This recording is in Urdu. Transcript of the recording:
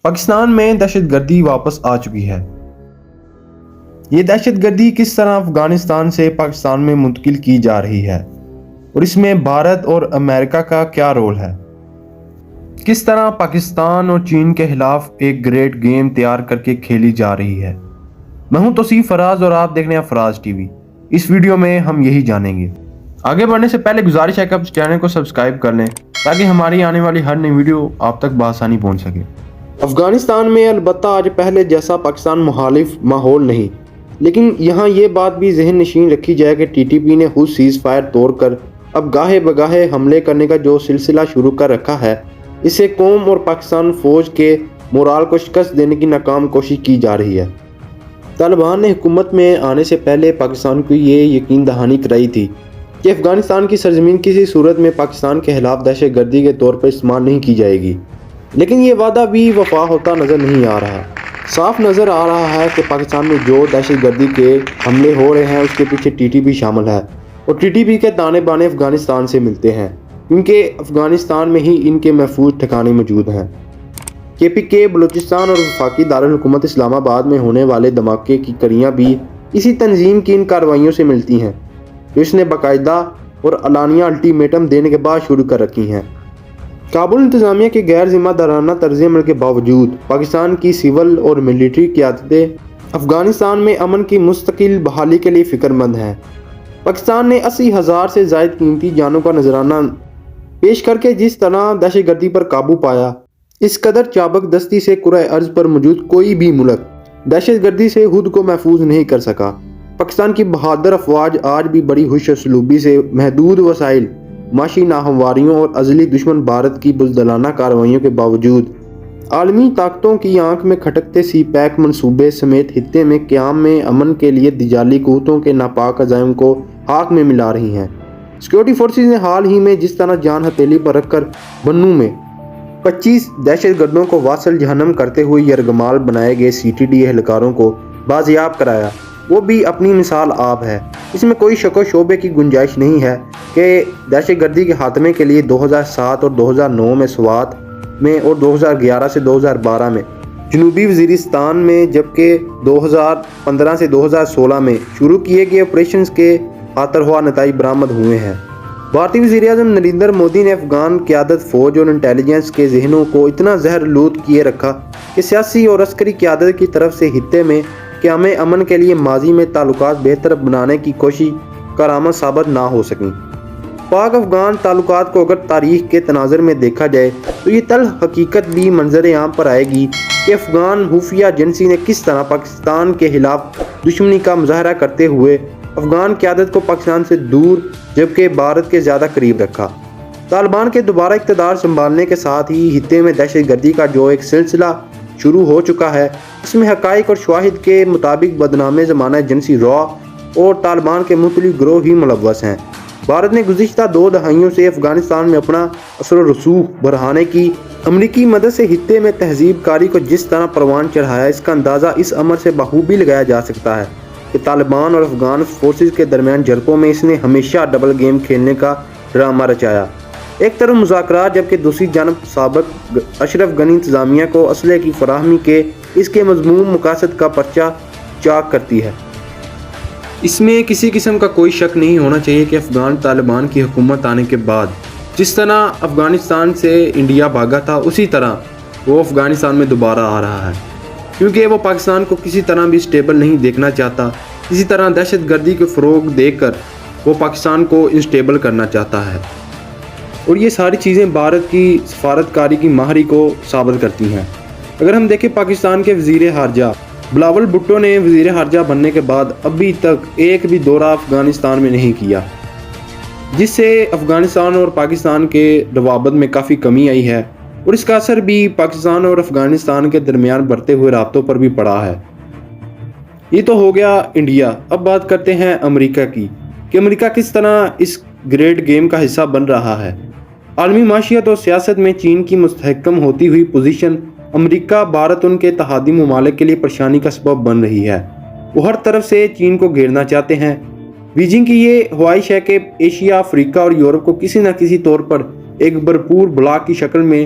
پاکستان میں دہشت گردی واپس آ چکی ہے۔ یہ دہشت گردی کس طرح افغانستان سے پاکستان میں منتقل کی جا رہی ہے اور اس میں بھارت اور امریکہ کا کیا رول ہے؟ کس طرح پاکستان اور چین کے خلاف ایک گریٹ گیم تیار کر کے کھیلی جا رہی ہے؟ میں ہوں توصیف فراز اور آپ دیکھ رہے ہیں فراز ٹی وی۔ اس ویڈیو میں ہم یہی جانیں گے۔ آگے بڑھنے سے پہلے گزارش ہے کہ آپ چینل کو سبسکرائب کر لیں تاکہ ہماری آنے والی ہر نئی ویڈیو آپ تک بآسانی پہنچ سکے۔ افغانستان میں البتہ آج پہلے جیسا پاکستان مخالف ماحول نہیں، لیکن یہاں یہ بات بھی ذہن نشین رکھی جائے کہ ٹی ٹی پی نے خود سیز فائر توڑ کر اب گاہے بگاہے حملے کرنے کا جو سلسلہ شروع کر رکھا ہے، اسے قوم اور پاکستان فوج کے مورال کو شکست دینے کی ناکام کوشش کی جا رہی ہے۔ طالبان نے حکومت میں آنے سے پہلے پاکستان کو یہ یقین دہانی کرائی تھی کہ افغانستان کی سرزمین کسی صورت میں پاکستان کے خلاف دہشت گردی کے طور پر استعمال نہیں کی جائے گی، لیکن یہ وعدہ بھی وفا ہوتا نظر نہیں آ رہا۔ صاف نظر آ رہا ہے کہ پاکستان میں جو دہشت گردی کے حملے ہو رہے ہیں اس کے پیچھے ٹی ٹی پی شامل ہے، اور ٹی ٹی پی کے تانے بانے افغانستان سے ملتے ہیں، کیونکہ افغانستان میں ہی ان کے محفوظ ٹھکانے موجود ہیں۔ کے پی کے بلوچستان اور وفاقی دارالحکومت اسلام آباد میں ہونے والے دھماکے کی کڑیاں بھی اسی تنظیم کی ان کارروائیوں سے ملتی ہیں جو اس نے باقاعدہ اور علانیہ الٹیمیٹم دینے کے بعد شروع کر رکھی ہیں۔ کابل انتظامیہ کے غیر ذمہ دارانہ طرز عمل کے باوجود پاکستان کی سول اور ملٹری قیادتیں افغانستان میں امن کی مستقل بحالی کے لیے فکر مند ہیں۔ پاکستان نے 80,000 سے زائد قیمتی جانوں کا نذرانہ پیش کر کے جس طرح دہشت گردی پر قابو پایا، اس قدر چابک دستی سے کرۂ ارض پر موجود کوئی بھی ملک دہشت گردی سے خود کو محفوظ نہیں کر سکا۔ پاکستان کی بہادر افواج آج بھی بڑی خوش اسلوبی سے محدود وسائل، معاشی ناہمواریوں اور ازلی دشمن بھارت کی بزدلانہ کارروائیوں کے باوجود عالمی طاقتوں کی آنکھ میں کھٹکتے سی پیک منصوبے سمیت خطے میں قیام میں امن کے لیے دیجالی قوتوں کے ناپاک عزائم کو ہاک میں ملا رہی ہیں۔ سیکورٹی فورسز نے حال ہی میں جس طرح جان ہتھیلی پر رکھ کر بنوں میں 25 دہشت گردوں کو واصل جہنم کرتے ہوئے یرغمال بنائے گئے سی ٹی ڈی اہلکاروں کو بازیاب کرایا، وہ بھی اپنی مثال آپ ہے۔ اس میں کوئی شک و شبے کی گنجائش نہیں ہے کہ دہشت گردی کے خاتمے کے لیے 2007 اور 2009 میں سوات میں اور 2011 سے 2012 میں جنوبی وزیرستان میں، جبکہ 2015 سے 2016 میں شروع کیے گئے آپریشنز کے خاطر نتائج برآمد ہوئے ہیں۔ بھارتی وزیر اعظم نریندر مودی نے افغان قیادت، فوج اور انٹیلیجنس کے ذہنوں کو اتنا زہر لود کیے رکھا کہ سیاسی اور عسکری قیادت کی طرف سے خطے میں قیام امن کے لیے ماضی میں تعلقات بہتر بنانے کی کوشش کارآمد ثابت نہ ہو سکیں۔ پاک افغان تعلقات کو اگر تاریخ کے تناظر میں دیکھا جائے تو یہ تلخ حقیقت بھی منظر عام پر آئے گی کہ افغان خفیہ ایجنسی نے کس طرح پاکستان کے خلاف دشمنی کا مظاہرہ کرتے ہوئے افغان قیادت کو پاکستان سے دور جبکہ بھارت کے زیادہ قریب رکھا۔ طالبان کے دوبارہ اقتدار سنبھالنے کے ساتھ ہی خطے میں دہشت گردی کا جو ایک سلسلہ شروع ہو چکا ہے، اس میں حقائق اور شواہد کے مطابق بدنام زمانہ ایجنسی را اور طالبان کے مختلف گروہ ہی ملوث ہیں۔ بھارت نے گزشتہ 2 دہائیوں سے افغانستان میں اپنا اثر و رسوخ بڑھانے کی امریکی مدد سے خطے میں تہذیب کاری کو جس طرح پروان چڑھایا، اس کا اندازہ اس عمل سے بخوبی لگایا جا سکتا ہے کہ طالبان اور افغان فورسز کے درمیان جھڑپوں میں اس نے ہمیشہ ڈبل گیم کھیلنے کا ڈرامہ رچایا۔ ایک طرف مذاکرات، جبکہ دوسری جانب سابق اشرف غنی انتظامیہ کو اسلحے کی فراہمی کے اس کے مذموم مقاصد کا پرچہ چاک کرتی ہے۔ اس میں کسی قسم کا کوئی شک نہیں ہونا چاہیے کہ افغان طالبان کی حکومت آنے کے بعد جس طرح افغانستان سے انڈیا بھاگا تھا، اسی طرح وہ افغانستان میں دوبارہ آ رہا ہے، کیونکہ وہ پاکستان کو کسی طرح بھی اسٹیبل نہیں دیکھنا چاہتا۔ اسی طرح دہشت گردی کو فروغ دے کر وہ پاکستان کو انسٹیبل کرنا چاہتا ہے، اور یہ ساری چیزیں بھارت کی سفارتکاری کی ماہری کو ثابت کرتی ہیں۔ اگر ہم دیکھیں پاکستان کے وزیر خارجہ بلاول بھٹو نے وزیر خارجہ بننے کے بعد ابھی تک ایک بھی دورہ افغانستان میں نہیں کیا، جس سے افغانستان اور پاکستان کے روابط میں کافی کمی آئی ہے، اور اس کا اثر بھی پاکستان اور افغانستان کے درمیان بڑھتے ہوئے رابطوں پر بھی پڑا ہے۔ یہ تو ہو گیا انڈیا۔ اب بات کرتے ہیں امریکہ کی کہ امریکہ کس طرح اس گریٹ گیم کا حصہ بن رہا ہے۔ عالمی معیشت اور سیاست میں چین کی مستحکم ہوتی ہوئی پوزیشن امریکہ، بھارت ان کے اتحادی ممالک کے لیے پریشانی کا سبب بن رہی ہے۔ وہ ہر طرف سے چین کو گھیرنا چاہتے ہیں۔ بیجنگ کی یہ خواہش ہے کہ ایشیا، افریقہ اور یورپ کو کسی نہ کسی طور پر ایک بھرپور بلاک کی شکل میں